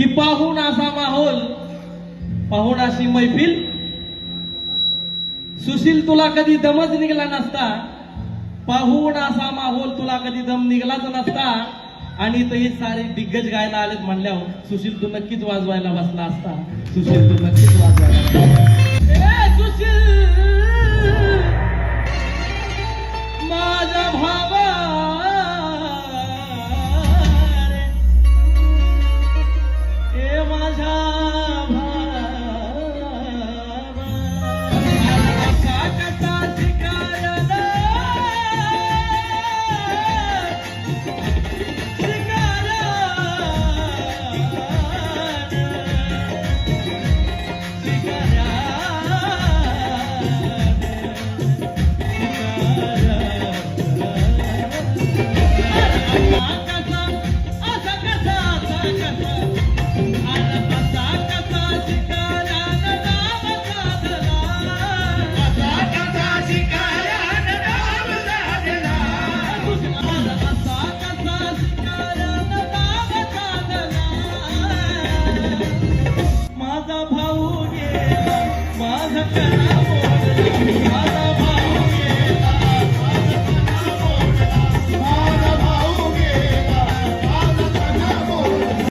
की पाहून असा माहोल, पाहून अशी मैफिल, सुशील तुला कधी दमच निघला नसता, पाहून असा माहोल तुला कधी दम निघलाच नसता, आणि तर हे सारे दिग्गज गायला आलेत म्हणल्यावर सुशील तू नक्कीच वाजवायला बसला असता, सुशील तू नक्कीच वाजवायला सुशील माझा भावा ए माझा माझा भाऊ गेला माझा